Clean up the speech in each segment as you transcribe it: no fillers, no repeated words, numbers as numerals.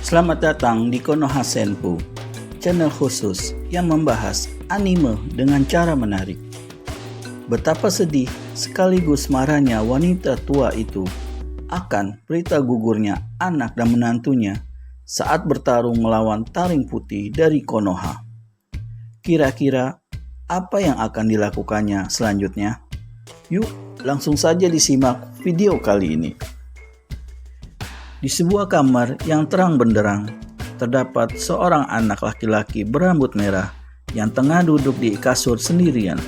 Selamat datang di Konoha Senpu, channel khusus yang membahas anime dengan cara menarik. Betapa sedih sekaligus marahnya wanita tua itu akan berita gugurnya anak dan menantunya saat bertarung melawan taring putih dari Konoha. Kira-kira apa yang akan dilakukannya selanjutnya? Yuk, langsung saja disimak video kali ini. Di sebuah kamar yang terang benderang, terdapat seorang anak laki-laki berambut merah yang tengah duduk di kasur sendirian.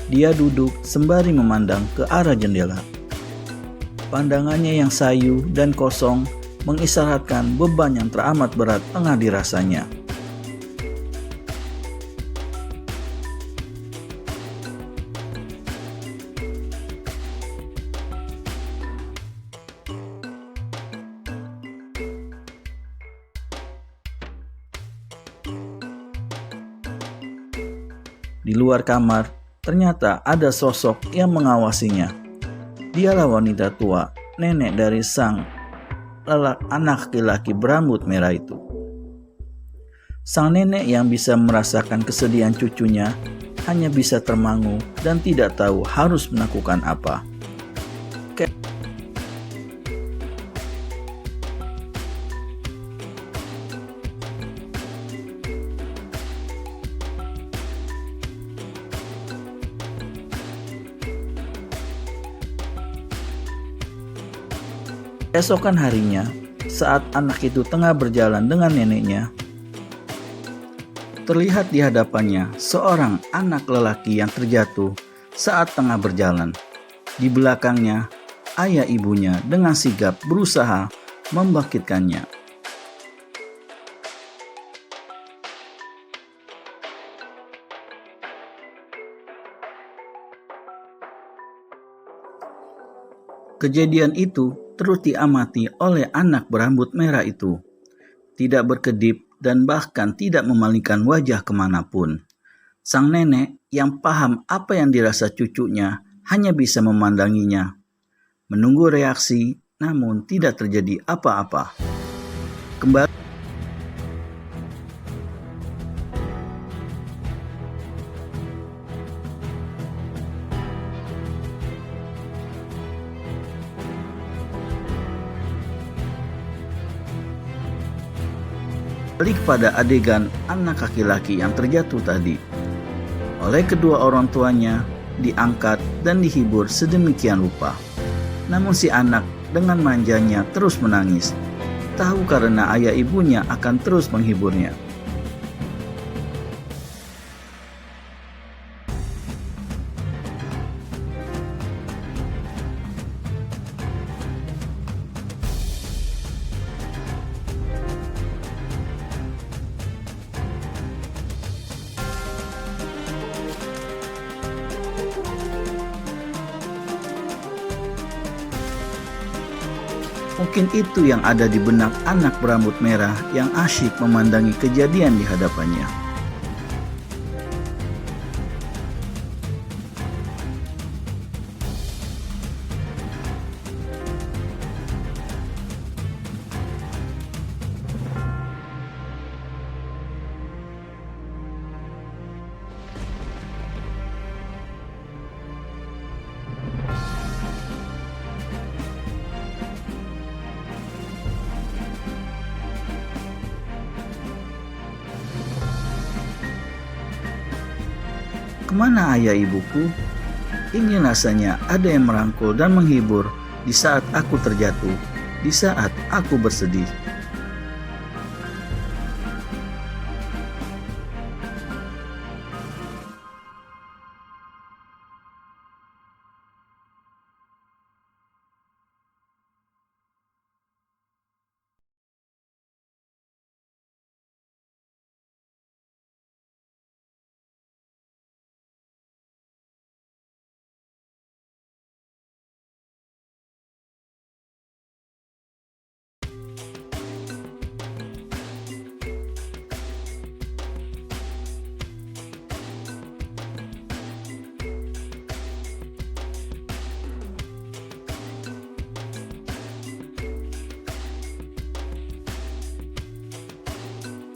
Dia duduk sembari memandang ke arah jendela. Pandangannya yang sayu dan kosong mengisyaratkan beban yang teramat berat tengah dirasanya. Di luar kamar, ternyata ada sosok yang mengawasinya. Dialah wanita tua, nenek dari sang anak laki-laki berambut merah itu. Sang nenek yang bisa merasakan kesedihan cucunya hanya bisa termangu dan tidak tahu harus melakukan apa. Esokan harinya, saat anak itu tengah berjalan dengan neneknya, terlihat di hadapannya seorang anak lelaki yang terjatuh saat tengah berjalan. Di belakangnya, ayah ibunya dengan sigap berusaha membangkitkannya. Kejadian itu terus diamati oleh anak berambut merah itu. Tidak berkedip dan bahkan tidak memalingkan wajah kemanapun. Sang nenek yang paham apa yang dirasa cucunya hanya bisa memandanginya. Menunggu reaksi, namun tidak terjadi apa-apa. Kembali pada adegan anak laki-laki yang terjatuh tadi. Oleh kedua orang tuanya, diangkat dan dihibur sedemikian rupa. Namun si anak dengan manjanya terus menangis. Tahu karena ayah ibunya akan terus menghiburnya. Mungkin itu yang ada di benak anak berambut merah yang asyik memandangi kejadian di hadapannya. Kemana ayah ibuku? Ingin rasanya ada yang merangkul dan menghibur di saat aku terjatuh, di saat aku bersedih.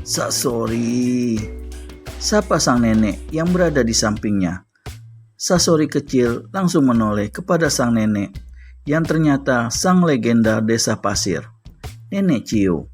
"Sasori," sapa sang nenek yang berada di sampingnya. Sasori kecil langsung menoleh kepada sang nenek yang ternyata sang legenda desa pasir, Nenek Cio.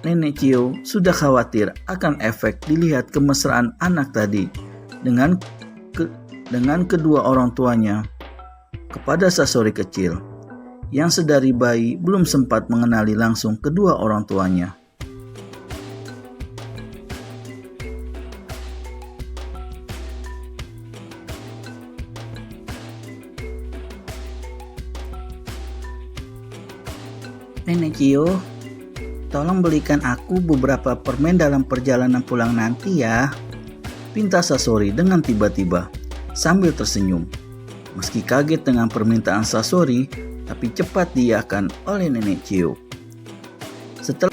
Nenek Cio sudah khawatir akan efek dilihat kemesraan anak tadi dengan kedua orang tuanya kepada Sasori kecil yang sedari bayi belum sempat mengenali langsung kedua orang tuanya. "Nenek Cio, tolong belikan aku beberapa permen dalam perjalanan pulang nanti ya," pinta Sasori dengan tiba-tiba sambil tersenyum. Meski kaget dengan permintaan Sasori, tapi cepat diiyakan oleh Nenek Cio. Setelah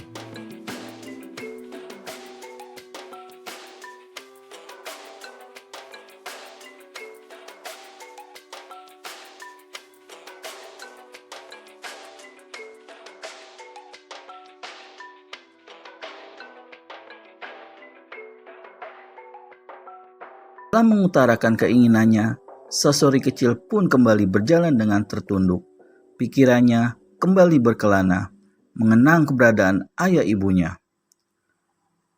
mengutarakan keinginannya, Sasori kecil pun kembali berjalan dengan tertunduk. Pikirannya kembali berkelana, mengenang keberadaan ayah ibunya.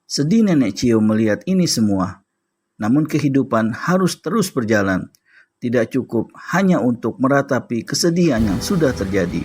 Sedih Nenek Cio melihat ini semua. Namun kehidupan harus terus berjalan. Tidak cukup hanya untuk meratapi kesedihan yang sudah terjadi.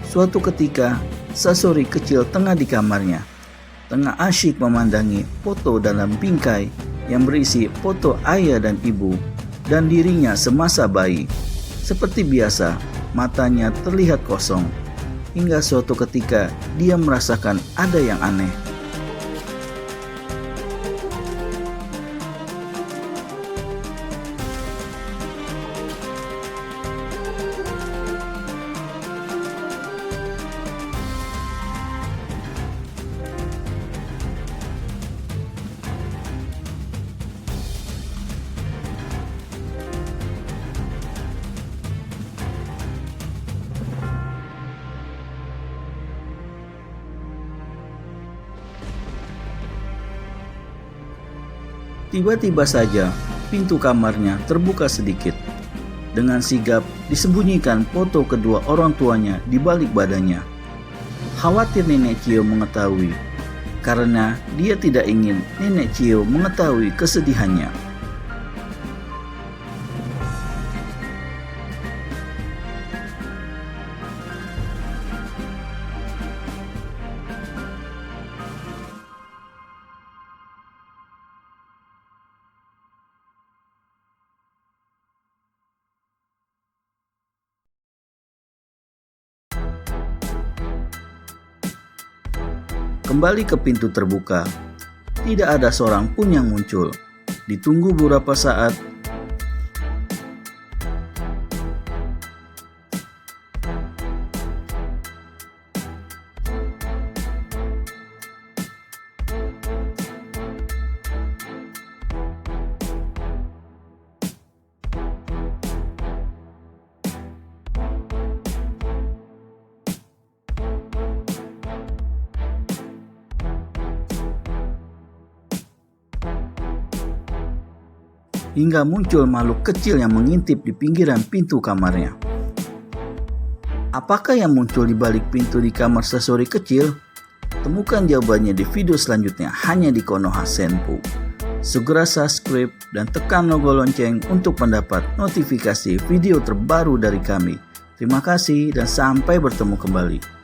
Suatu ketika, Sasori kecil tengah di kamarnya, tengah asyik memandangi foto dalam bingkai yang berisi foto ayah dan ibu dan dirinya semasa bayi. Seperti biasa, matanya terlihat kosong, hingga suatu ketika dia merasakan ada yang aneh. Tiba-tiba saja pintu kamarnya terbuka sedikit. Dengan sigap disembunyikan foto kedua orang tuanya di balik badannya. Khawatir Nenek Cio mengetahui, karena dia tidak ingin Nenek Cio mengetahui kesedihannya. Kembali ke pintu terbuka. Tidak ada seorang pun yang muncul. Ditunggu beberapa saat. hingga muncul makhluk kecil yang mengintip di pinggiran pintu kamarnya. Apakah yang muncul di balik pintu di kamar Sasori kecil? Temukan jawabannya di video selanjutnya hanya di Konoha Senpu. Segera subscribe dan tekan logo lonceng untuk mendapat notifikasi video terbaru dari kami. Terima kasih dan sampai bertemu kembali.